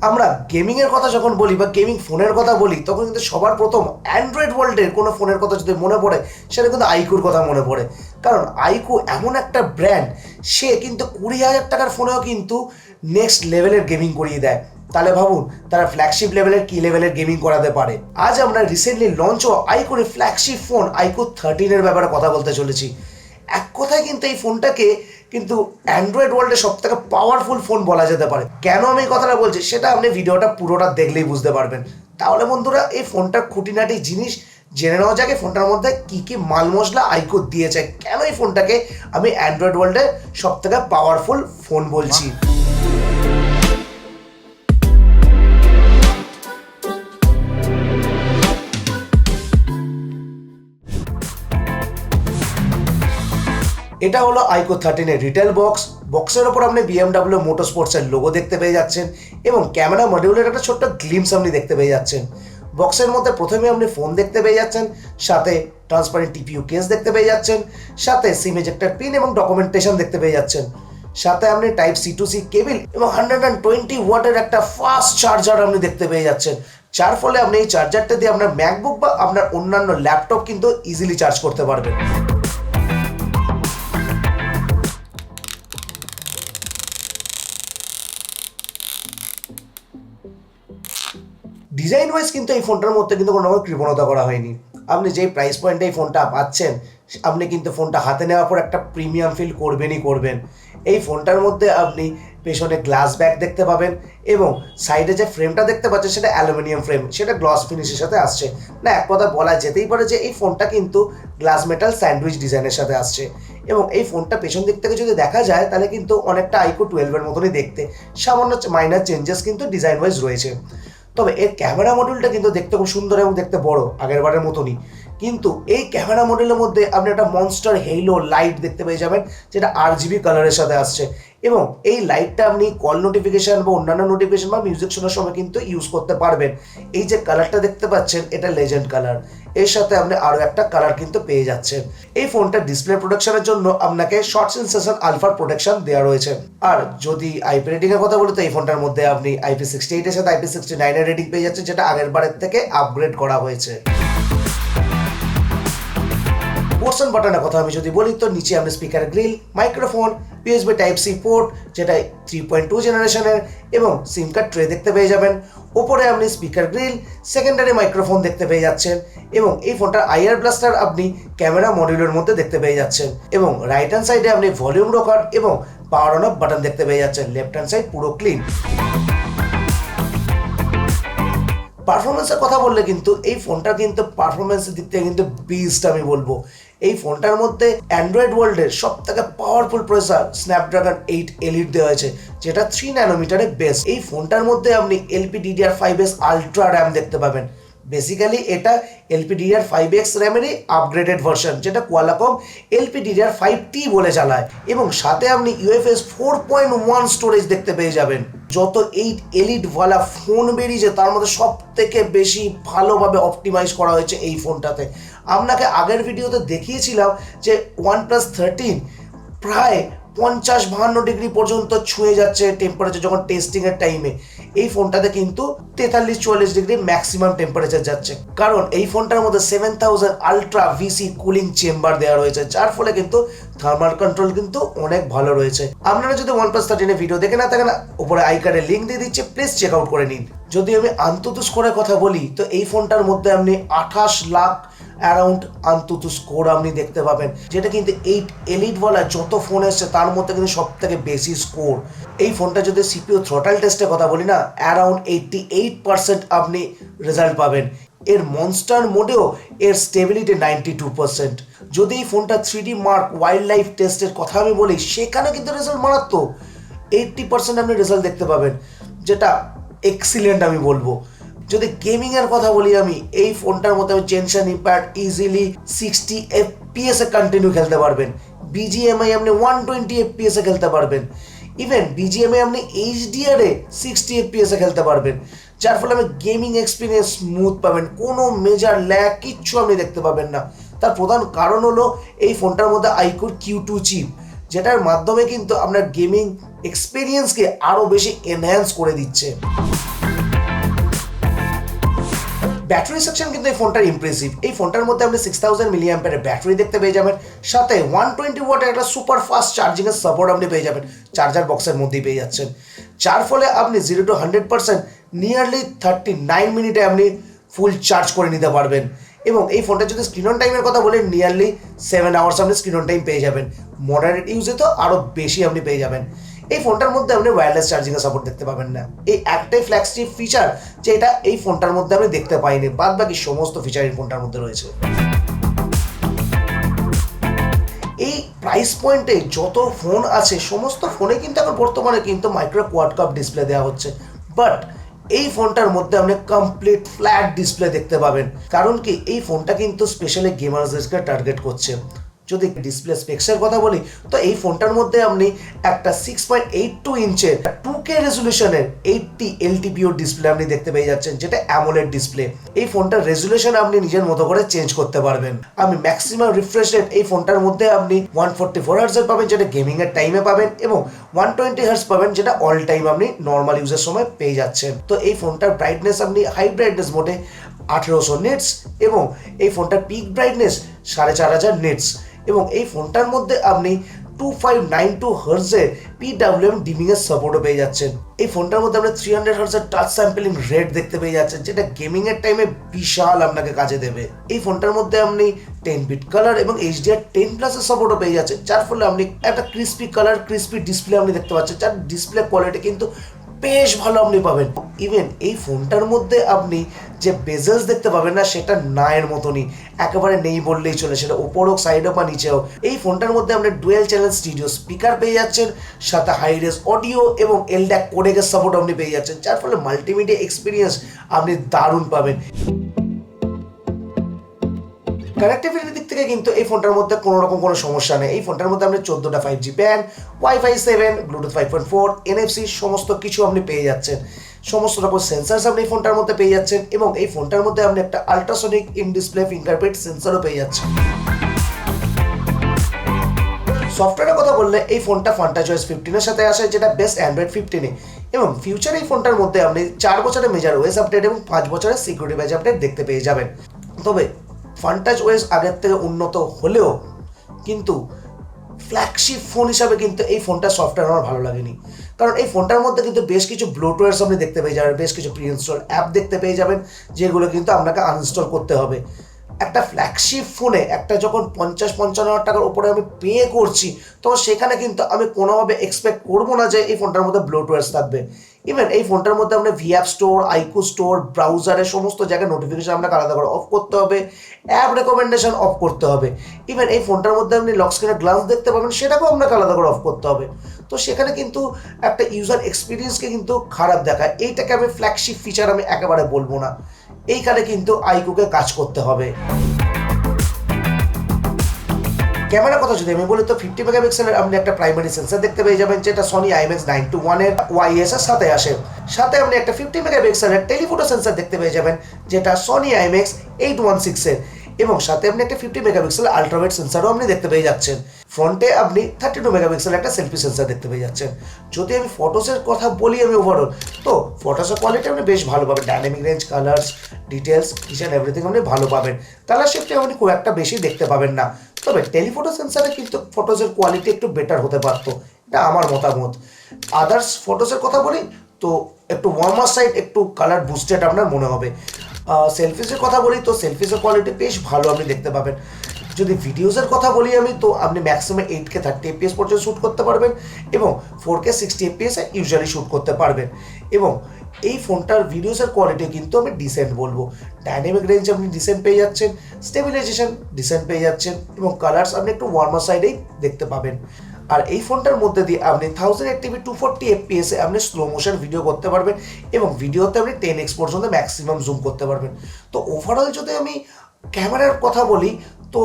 আমরা গেমিংয়ের কথা যখন বলি বা গেমিং ফোনের কথা বলি তখন কিন্তু সবার প্রথম অ্যান্ড্রয়েড ওয়ার্ল্ডের কোনো ফোনের কথা যদি মনে পড়ে সেটা কিন্তু আইকুর কথা মনে পড়ে। কারণ আইকু এমন একটা ব্র্যান্ড, সে কিন্তু 20,000 টাকার ফোনেও কিন্তু নেক্সট লেভেলের গেমিং করিয়ে দেয়। তাহলে ভাবুন তারা ফ্ল্যাগশিপ লেভেলের কি লেভেলের গেমিং করাতে পারে। আজ আমরা রিসেন্টলি লঞ্চ হওয়া আইকুর ফ্ল্যাগশিপ ফোন আইকু 13-এর ব্যাপারে কথা বলতে চলেছি। এক কথায় কিন্তু এই ফোনটাকে কিন্তু অ্যান্ড্রয়েড ওয়ার্ল্ডের সব থেকে পাওয়ারফুল ফোন বলা যেতে পারে। কেন আমি এই কথাটা বলছি সেটা আপনি ভিডিওটা পুরোটা দেখলেই বুঝতে পারবেন। তাহলে বন্ধুরা এই ফোনটার খুঁটিনাটি জিনিস জেনে নেওয়া যাক। ফোনটার মধ্যে কী কী মাল মশলা আইকো দিয়েছে, কেন এই ফোনটাকে আমি অ্যান্ড্রয়েড ওয়ার্ল্ডের সব থেকে পাওয়ারফুল ফোন বলছি। এটা হলো আইকো 13-এর রিটেল বক্স। বক্সের ওপর আপনি BMW মোটরস্পোর্টসের লোগো দেখতে পেয়ে যাচ্ছেন এবং ক্যামেরা মডিউলের একটা ছোট্ট গ্লিমস আপনি দেখতে পেয়ে যাচ্ছেন। বক্সের মধ্যে প্রথমে আপনি ফোন দেখতে পেয়ে যাচ্ছেন, সাথে ট্রান্সপারেন্ট TPU কেস দেখতে পেয়ে যাচ্ছেন, সাথে সিম এজেক্টর পিন এবং ডকুমেন্টেশন দেখতে পেয়ে যাচ্ছেন, সাথে আপনি type C to C cable এবং 120 ওয়াটের একটা ফাস্ট চার্জার আপনি দেখতে পেয়ে যাচ্ছেন। যার ফলে আপনি এই চার্জারটা দিয়ে আপনার ম্যাকবুক বা আপনার অন্যান্য ল্যাপটপ কিন্তু ইজিলি চার্জ করতে পারবেন। ডিজাইন ওয়াইজ কিন্তু এই ফোনটার মধ্যে কিন্তু কোনো রকম কৃপণতা করা হয়নি। আপনি যেই প্রাইস পয়েন্টে এই ফোনটা পাচ্ছেন, আপনি কিন্তু ফোনটা হাতে নেওয়ার পর একটা প্রিমিয়াম ফিল করবেনই করবেন। এই ফোনটার মধ্যে আপনি পেছনে গ্লাস ব্যাক দেখতে পাবেন এবং সাইডে যে ফ্রেমটা দেখতে পাচ্ছেন সেটা অ্যালুমিনিয়াম ফ্রেম, সেটা গ্লস ফিনিশের সাথে আসছে। না, এক কথা বলা যেতেই পারে যে এই ফোনটা কিন্তু গ্লাস মেটাল স্যান্ডউইচ ডিজাইনের সাথে আসছে। এবং এই ফোনটা পেছন দিক থেকে যদি দেখা যায় তাহলে কিন্তু অনেকটা আইকো 12-এর মতনই দেখতে, সামান্য মাইনার চেঞ্জেস কিন্তু ডিজাইন ওয়াইজ রয়েছে। তবে এর ক্যামেরা মডিউলটা কিন্তু দেখতে খুব সুন্দর এবং দেখতে বড়, আগের বারের মতনই। কিন্তু এই ক্যামেরা মডেলের মধ্যে আপনি একটা মনস্টার হেইলো লাইট দেখতে পেয়ে যাবেন, যেটা RGB কালারের সাথে আসছে। এবং এই লাইটটা আপনি কল নোটিফিকেশন বা অন্যান্য নোটিফিকেশন বা মিউজিক শোনার সময় কিন্তু ইউজ করতে পারবেন। এই যে কালারটা দেখতে পাচ্ছেন এটা লেজেন্ড কালার, এর সাথে আপনি আরও একটা কালার কিন্তু পেয়ে যাচ্ছেন। এই ফোনটা ডিসপ্লে প্রোটেকশনের জন্য আপনাকে শর্ট সেন্সেশন আলফার প্রোটেকশন দেওয়া রয়েছে। আর যদি IP রেটিং এর কথা বলি তো এই ফোনটার মধ্যে আপনি IP68 এর সাথে IP69 এর রেটিং পেয়ে যাচ্ছেন, যেটা আগের বারের থেকে আপগ্রেড করা হয়েছে। পোর্টস অ্যান্ড বাটনের কথা আমি যদি বলি তো নিচে আপনি speaker grill, microphone, USB Type-C port যেটা 3.2 জেনারেশনের এবং সিম কার্ড ট্রে দেখতে পেয়ে যাবেন। ওপরে আপনি স্পিকার গ্রিল, সেকেন্ডারি মাইক্রোফোন দেখতে পেয়ে যাচ্ছেন এবং এই ফোনটার IR ব্লাস্টার আপনি ক্যামেরা মডিউলের মধ্যে দেখতে পেয়ে যাচ্ছেন। এবং রাইট হ্যান্ড সাইডে আপনি ভলিউম রকার এবং পাওয়ার অন অফ বাটন দেখতে পেয়ে যাচ্ছেন। লেফট হ্যান্ড সাইড পুরো ক্লিন। পারফরমেন্সের কথা বললে কিন্তু এই ফোনটা কিন্তু পারফরমেন্সের দিক থেকে কিন্তু বিস্ট আমি বলবো। এই ফোনটার মধ্যে অ্যান্ড্রয়েড ওয়ার্ল্ডের সব থেকে পাওয়ারফুল প্রসেসর স্ন্যাপড্রাগন 8 এলিট দেওয়া হয়েছে, যেটা 3 ন্যানোমিটারের বেস। এই ফোনটার মধ্যে আপনি LPDDR5X আলট্রা র্যাম দেখতে পাবেন। বেসিক্যালি এটা LPDDR5X র্যামেরই আপগ্রেডেড ভার্সন, যেটা কোয়ালাকম LPDDR5T বলে চালায়। এবং সাথে আপনি UFS 4.1 স্টোরেজ দেখতে পেয়ে যাবেন। যত 8 এলিট ওয়ালা ফোন বেরিয়েছে তার মধ্যে সব থেকে বেশি ভালোভাবে অপটিমাইজ করা হয়েছে এই ফোনটাতে। আপনাকে আগের ভিডিওতে দেখিয়েছিলাম যে OnePlus 13 প্রায় 50-52 ডিগ্রি পর্যন্ত ছুঁয়ে যাচ্ছে টেম্পারেচার যখন টেস্টিংয়ের টাইমে। এই ফোনটাতে কিন্তু 43-44 ডিগ্রি ম্যাক্সিমাম টেম্পারেচার যাচ্ছে, কারণ এই ফোনটার মধ্যে 7000 আলট্রা VC কুলিং চেম্বার দেওয়া রয়েছে, যার ফলে কিন্তু থার্মাল কন্ট্রোল কিন্তু অনেক ভালো রয়েছে। আপনারা যদি OnePlus 13 ভিডিও দেখে না থাকেন, উপরে আই কার্ডে লিঙ্ক দিয়ে দিচ্ছে, প্লিজ চেক আউট করে নিন। যদি আমি আন্তত স্কোরের কথা বলি তো এই ফোনটার মধ্যে আপনি 28 লাখ অ্যারাউন্ড আন্তত স্কোর আপনি দেখতে পাবেন, যেটা কিন্তু 8 এলিট ওয়ালা যত ফোন এসছে তার মধ্যে কিন্তু সব থেকে বেশি স্কোর। এই ফোনটা যদি CPU থ্রটাল টেস্টের কথা বলি না, অ্যারাউন্ড 88% আপনি রেজাল্ট পাবেন। এর মনস্টার মোডেও এর স্টেবিলিটি 92%। যদি এই ফোনটা 3D মার্ক ওয়াইল্ড লাইফ টেস্টের কথা আমি বলি, সেখানে কিন্তু রেজাল্ট মারাত্মক। 80% আপনি রেজাল্ট দেখতে পাবেন, যেটা এক্সিলেন্ট আমি বলবো। যদি গেমিংয়ের কথা বলি আমি, এই ফোনটার মধ্যে আমি জেনশন ইম্প্যাক্ট ইজিলি 60 FPS এ কন্টিনিউ খেলতে পারবেন। BGMI আপনি 120 FPS এ খেলতে পারবেন। ইভেন BGMI আপনি HDR এ 60 FPS এ খেলতে পারবেন, যার ফলে আপনি গেমিং এক্সপিরিয়েন্স স্মুথ পাবেন, কোনো মেজর ল্যাগ কিচ্ছু আপনি দেখতে পাবেন না। তার প্রধান কারণ হলো এই ফোনটার মধ্যে আইকোর Q2 চিপ, যেটার মাধ্যমে কিন্তু আপনার গেমিং এক্সপিরিয়েন্সকে আরও বেশি এনহ্যান্স করে দিচ্ছে। ব্যাটারি সেকশন কিন্তু এই ফোনটার ইমপ্রেসিভ। এই ফোনটার মধ্যে আপনি 6000 mAh ব্যাটারি দেখতে পেয়ে যাবেন, সাথে 120 ওয়াটের একটা সুপার ফাস্ট চার্জিংয়ের সাপোর্ট আপনি পেয়ে যাবেন, চার্জার বক্সের মধ্যেই পেয়ে যাচ্ছেন, যার ফলে আপনি 0 to 100% নিয়ারলি 39 মিনিটে আপনি ফুল চার্জ করে নিতে পারবেন। এবং এই ফোনটা যদি স্ক্রিন অন টাইমের কথা বলেন, নিয়ারলি 7 আওয়ার্স আপনি স্ক্রিন অন টাইম পেয়ে যাবেন, মডারেট ইউজে তো আরও বেশি আপনি পেয়ে যাবেন। এই ফোনটার মধ্যে আপনি ওয়্যারলেস চার্জিংয়ের সাপোর্ট দেখতে পাবেন না, এই একটাই ফ্ল্যাগশিপ ফিচার যেটা এই ফোনটার মধ্যে আমি দেখতে পাইনি, বাদ বাকি সমস্ত ফিচার এই ফোনটার মধ্যে রয়েছে। এই প্রাইস পয়েন্টে যত ফোন আছে সমস্ত ফোনে কিন্তু এখন বর্তমানে কিন্তু মাইক্রো কোয়াড কাপ ডিসপ্লে দেওয়া হচ্ছে, বাট এই ফোনটার মধ্যে আপনি কমপ্লিট ফ্ল্যাট ডিসপ্লে দেখতে পাবেন। কারণ কি, এই ফোনটা কিন্তু স্পেশালি গেমার্সদেরকে টার্গেট করছে। যদি ডিসপ্লে স্পেক্সের কথা বলি, তো এই ফোনটার মধ্যে আপনি একটা 6.82 ইঞ্চের 2K রেজুলেশনের 80 LTPO ডিসপ্লে আপনি দেখতে পেয়ে যাচ্ছেন, যেটা অ্যামোলেড ডিসপ্লে। এই ফোনটার রেজুলেশন আপনি নিজের মতো করে চেঞ্জ করতে পারবেন। আমি ম্যাক্সিমাম রিফ্রেশ রেট এই ফোনটার মধ্যে আপনি 144 হার্টজের পাবেন, যেটা গেমিং এর টাইমে পাবেন, এবং 120 হার্টজ পাবেন, যেটা অল টাইম আপনি নর্মাল ইউজের সময় পেয়ে যাচ্ছেন। তো এই ফোনটার ব্রাইটনেস আপনি হাই ব্রাইটনেস মোডে 1800 নিটস, এবং এই ফোনটার পিক ব্রাইটনেস 4500 নিটস, এবং এই ফোনটার মধ্যে আপনি 2592 হার্টজের PWM ডিমিং এর সাপোর্টও পেয়ে যাচ্ছেন। এই ফোনটার মধ্যে আপনি 300 হার্টজের টাচ স্যাম্পলিং রেট দেখতে পেয়ে যাচ্ছেন, যেটা গেমিং এর টাইমে বিশাল আপনাকে কাজে দেবে। এই ফোনটার মধ্যে আপনি 10 বিট কালার এবং HDR10+ এর সাপোর্টও পেয়ে যাচ্ছেন, যার ফলে আপনি একটা ক্রিস্পি কালার, ক্রিস্পি ডিসপ্লে আপনি দেখতে পাচ্ছেন, যার ডিসপ্লে কোয়ালিটি কিন্তু বেশ ভালো আপনি পাবেন। ইভেন এই ফোনটার মধ্যে আপনি যে বেজেলস দেখতে পাবেন না, সেটা নায়ের মতনই, একেবারে নেই বললেই চলে, সেটা ওপর হোক, সাইড হোক বা নিচে হোক। এই ফোনটার মধ্যে আপনি ডুয়েল চ্যানেল স্টিরিও স্পিকার পেয়ে যাচ্ছেন, সাথে হাই রেজ অডিও এবং LDAC কোডেকের সাপোর্ট আপনি পেয়ে যাচ্ছেন, যার ফলে মাল্টিমিডিয়া এক্সপিরিয়েন্স আপনি দারুণ পাবেন। কানেক্টিভিটির দিক থেকে কিন্তু এই ফোনটার মধ্যে কোনো রকম কোনো সমস্যা নেই। এই ফোনটার মধ্যে আপনি 14টা 5G band, Wi-Fi 7, Bluetooth 5.4, NFC সমস্ত কিছু আপনি পেয়ে যাচ্ছেন, সমস্ত রকম সেন্সার্স আপনি এই ফোনটার মধ্যে পেয়ে যাচ্ছেন, এবং এই ফোনটার মধ্যে আপনি একটা আল্ট্রাসনিক ইন ডিসপ্লে ফিঙ্গারপ্রিন্ট সেন্সরও পেয়ে যাচ্ছেন। সফটওয়্যারের কথা বললে এই ফোনটা FunTouchOS 15 এর সাথে আসে, যেটা বেস্ট অ্যান্ড্রয়েড 15-এ, এবং ফিউচারে এই ফোনটার মধ্যে আপনি 4 বছরের মেজর ওএস আপডেট এবং 5 বছরের সিকিউরিটি প্যাচ আপডেট দেখতে পেয়ে যাবেন। তবে FunTouchOS আগের থেকে উন্নত হলেও কিন্তু ফ্ল্যাগশিপ ফোন হিসাবে কিন্তু এই ফোনটার সফটওয়্যার আমার ভালো লাগেনি, কারণ এই ফোনটার মধ্যে কিন্তু বেশ কিছু ব্লোটওয়্যার আপনি দেখতে পেয়ে যাবেন, বেশ কিছু প্রি ইনস্টল অ্যাপ দেখতে পেয়ে যাবেন, যেগুলো কিন্তু আপনাকে আনইনস্টল করতে হবে। একটা ফ্ল্যাগশিপ ফোনে একটা যখন 50-55 হাজার টাকার উপরে আমি পে করছি, তখন সেখানে কিন্তু আমি কোনোভাবে এক্সপেক্ট করবো না যে এই ফোনটার মধ্যে ব্লোটওয়্যার থাকবে। ইভেন এই ফোনটার মধ্যে আপনার ভিঅ্যাপ স্টোর, আইকু স্টোর, ব্রাউজারের সমস্ত জায়গায় নোটিফিকেশন আপনাকে আলাদা করে অফ করতে হবে, অ্যাপ রেকমেন্ডেশন অফ করতে হবে। ইভেন এই ফোনটার মধ্যে আপনি লক স্ক্রিনের গ্লান্স দেখতে পাবেন, সেটাকেও আপনাকে আলাদা করে অফ করতে হবে। তো সেখানে কিন্তু একটা ইউজার এক্সপিরিয়েন্সকে কিন্তু খারাপ দেখায়। এইটাকে আমি ফ্ল্যাগশিপ ফিচার আমি একেবারে বলবো না, এইখানে কিন্তু আইকুকে কাজ করতে হবে। ক্যামেরার কথা যদি আমি বলি, তো 50 মেগাপিক্সেলের আপনি একটা প্রাইমারি সেন্সর দেখতে পেয়ে যাবেন, যেটা Sony IMX921 এর OIS এর সাথে আসে। সাথে আপনি একটা 50 মেগাপিক্সেলের টেলিফোটো সেন্সর দেখতে পেয়ে যাবেন, যেটা Sony IMX816 এর, এবং সাথে আপনি একটা 50 মেগাপিক্সেলের আল্ট্রাওয়াইড সেন্সরও আপনি দেখতে পেয়ে যাচ্ছেন। ফ্রন্টে আপনি 32 মেগাপিক্সেলের একটা সেলফি সেন্সর দেখতে পেয়ে যাচ্ছেন। যদি আমি ফটোসের কথা বলি আমি ওভারঅল, তো ফটোসের কোয়ালিটি আপনি বেশ ভালো পাবেন, dynamic range, colours, details, each and everything আপনি ভালো পাবেন। কালার শিফটে আপনি খুব একটা বেশি দেখতে পাবেন না, তবে টেলিফোটো সেন্সারে কিন্তু ফটোসের কোয়ালিটি একটু বেটার হতে পারতো, এটা আমার মতামত। আদার্স ফটোসের কথা বলি তো একটু ওয়ার্মার সাইড, একটু কালার বুস্টেড আপনার মনে হবে। সেলফিসের কথা বলি তো সেলফিসের কোয়ালিটি বেশ ভালো আপনি দেখতে পাবেন। যদি ভিডিওসের কথা বলি আমি, তো আপনি ম্যাক্সিমাম 8K 30 FPS পর্যন্ত শ্যুট করতে পারবেন, এবং 4K 60 FPS ইউজুয়ালি শ্যুট করতে পারবেন। এবং এই ফোনটার ভিডিওসের কোয়ালিটি কিন্তু আমি ডিসেন্ট বলবো। ডাইনামিক রেঞ্জ আপনি ডিসেন্ট পেয়ে যাচ্ছেন, স্টেবিলাইজেশন ডিসেন্ট পেয়ে যাচ্ছেন, এবং কালার্স আপনি একটু ওয়ার্মার সাইডেই দেখতে পাবেন। আর এই ফোনটার মধ্যে দিয়ে আপনি 1080p 240 FPS এ আপনি স্লো মোশন ভিডিও করতে পারবেন, এবং ভিডিওতে আপনি 10x পর্যন্ত ম্যাক্সিমাম জুম করতে পারবেন। তো ওভারঅল যদি আমি ক্যামেরার কথা বলি, তো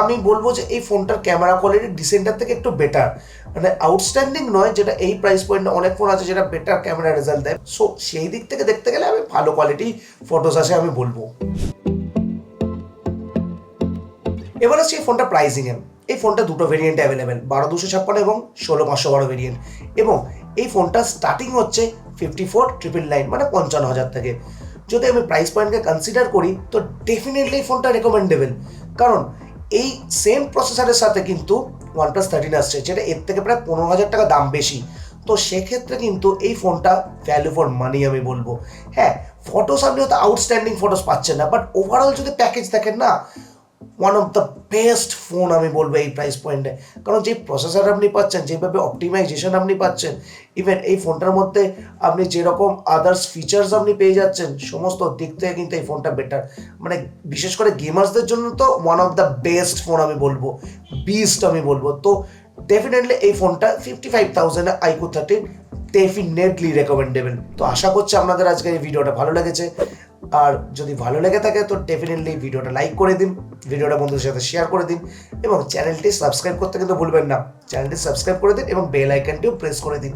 আমি বলবো যে এই ফোনটার ক্যামেরা কোয়ালিটি ডিসেন্টার থেকে একটু বেটার, মানে আউটস্ট্যান্ডিং নয়, যেটা এই প্রাইস পয়েন্টে অনেক ফোন আছে যেটা বেটার ক্যামেরা রেজাল্ট দেয়। সো সেই দিক থেকে দেখতে গেলে আমি ভালো কোয়ালিটি ফটোস আসে আমি বলবো। এবার আসছি এই ফোনটা প্রাইসিংয়ে। এই ফোনটা দুটো ভেরিয়েন্টে অ্যাভেলেবেল, 12256 এবং 16512 ভেরিয়েন্ট, এবং এই ফোনটা স্টার্টিং হচ্ছে 54,999 মানে 55,000 থেকে। যদি আমি প্রাইস পয়েন্টকে কনসিডার করি তো ডেফিনেটলি এই ফোনটা রেকমেন্ডেবল, কারণ এই সেম প্রসেসরের সাথে কিন্তু OnePlus 13 আসছে, যেটা এর থেকে প্রায় 15,000 টাকা দাম বেশি। তো সেক্ষেত্রে কিন্তু এই ফোনটা ভ্যালু ফর মানি আমি বলবো। হ্যাঁ, ফটোস আপনি হয়তো আউটস্ট্যান্ডিং ফটোস পাচ্ছেন না, বাট ওভারঅল যদি প্যাকেজ দেখেন না, one of the best phone আমি বলবো এই প্রাইস পয়েন্টে। কারণ যে প্রসেসর আপনি পাচ্ছেন, যেভাবে অপটিমাইজেশন আপনি পাচ্ছেন, ইভেন এই ফোনটার মধ্যে আপনি যেরকম আদার্স ফিচার্স আপনি পেয়ে যাচ্ছেন, সমস্ত দিক থেকে কিন্তু এই ফোনটা বেটার। মানে বিশেষ করে গেমার্সদের জন্য তো one of the best phone আমি বলবো, বিস্ট আমি বলবো। তো ডেফিনেটলি এই ফোনটা 55,000 iQOO 13 ডেফিনেটলি রেকমেন্ডেবল। তো আশা করছি আপনাদের আজকে এই ভিডিওটা ভালো লেগেছে, আর যদি ভালো লেগে থাকে তো ডেফিনেটলি ভিডিওটা লাইক করে দিন, ভিডিওটা বন্ধুদের সাথে শেয়ার করে দিন, এবং চ্যানেলটি সাবস্ক্রাইব করতে কিন্তু ভুলবেন না। চ্যানেলটি সাবস্ক্রাইব করে দিন এবং বেল আইকনটিও প্রেস করে দিন।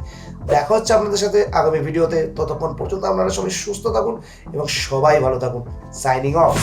দেখা হচ্ছে আপনাদের সাথে আগামী ভিডিওতে। ততক্ষণ পর্যন্ত আপনারা সবাই সুস্থ থাকুন এবং সবাই ভালো থাকুন। Signing off.